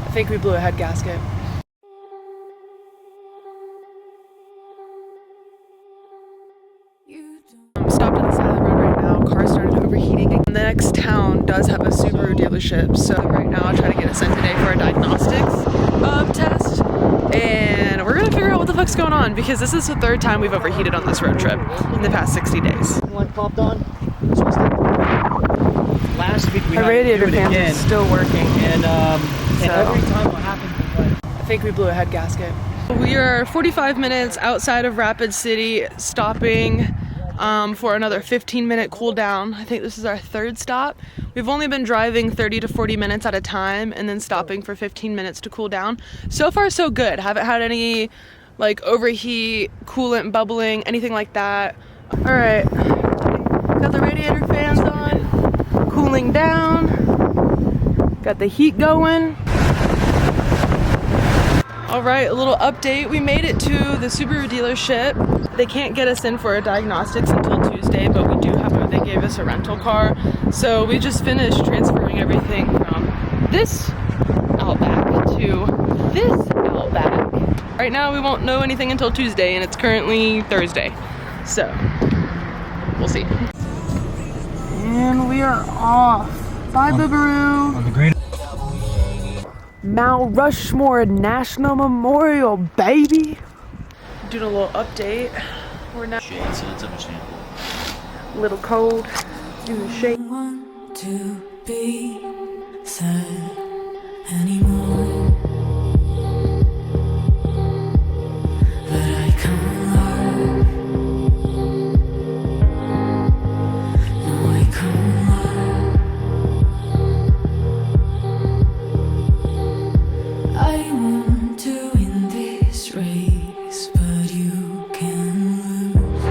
I think we blew a head gasket. I'm stopped at the side of the road right now. Car started overheating. The next town does have a Subaru dealership, so right now I'll try to get us in today for a diagnostics test. And we're gonna figure out what the fuck's going on because this is the third time we've overheated on this road trip in the past 60 days. Light popped on. Last week we Our had radiator to do it fans again. are still working. And every time what happens is like, I think we blew a head gasket. We are 45 minutes outside of Rapid City, stopping for another 15-minute cool down. I think this is our third stop. We've only been driving 30 to 40 minutes at a time and then stopping for 15 minutes to cool down. So far so good. Haven't had any like overheat, coolant bubbling, anything like that. All right, got the radiator fans on, cooling down, got the heat going. All right, a little update. We made it to the Subaru dealership. They can't get us in for a diagnostics until Tuesday, but we do have they gave us a rental car. So we just finished transferring everything from this Outback to this Outback. Right now we won't know anything until Tuesday, and it's currently Thursday. So we'll see. And we are off. Bye, Boobaroo. on the green. Mount Rushmore National Memorial, baby. Doing a little update. We're now a little cold. Doing the shake. Want to be sad anymore, but I can't love. No, I can't love. I want to win this race, but you can lose.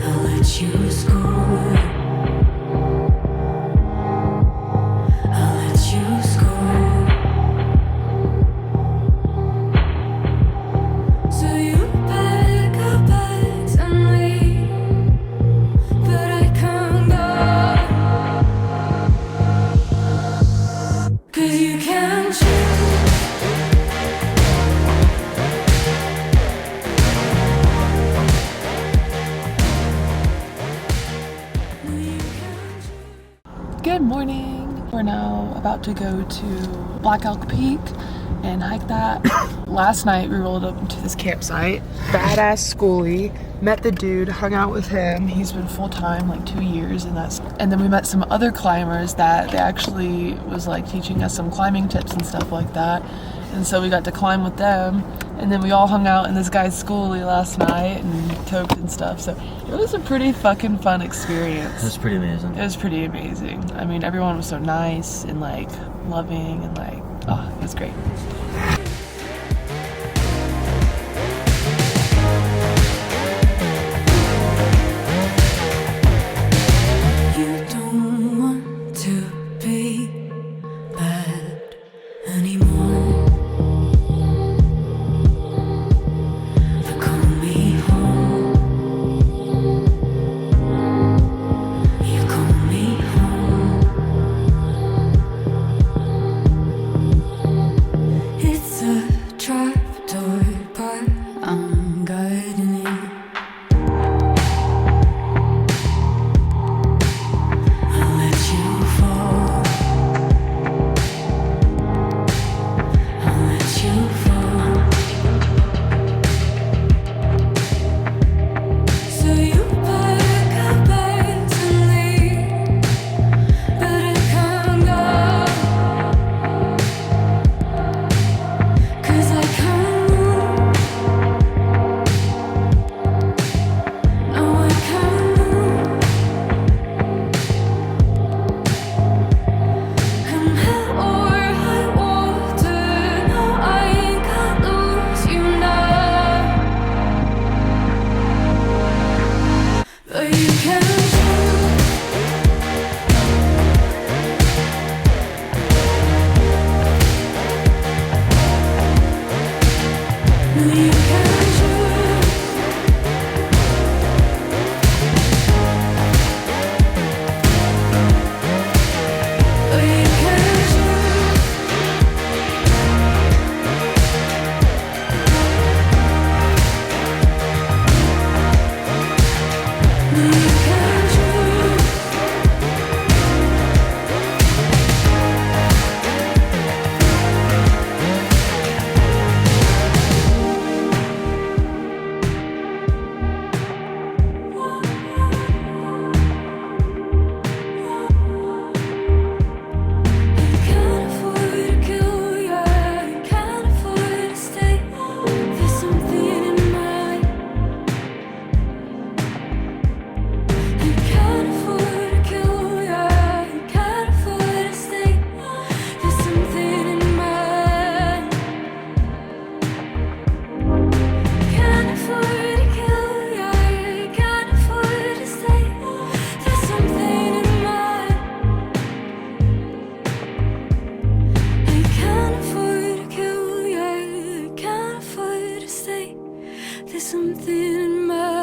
I'll let you score. I'll let you score. So you pack our bags and leave, but I can't go, 'cause you can't choose. No, you can't choose. Good morning. We're now about to go to Black Elk Peak and hike that. Last night we rolled up into this campsite. Badass schoolie. Met the dude, hung out with him. He's been full-time like 2 years, and then we met some other climbers that they actually was like teaching us some climbing tips and stuff like that. And so we got to climb with them. And then we all hung out in this guy's schoolie last night and toked and stuff. So it was a pretty fucking fun experience. That's pretty amazing. It was pretty amazing. I mean, everyone was so nice and like loving and like, oh, it was great. You don't want to be bad anymore, but call me home. You call me home. It's There's something in my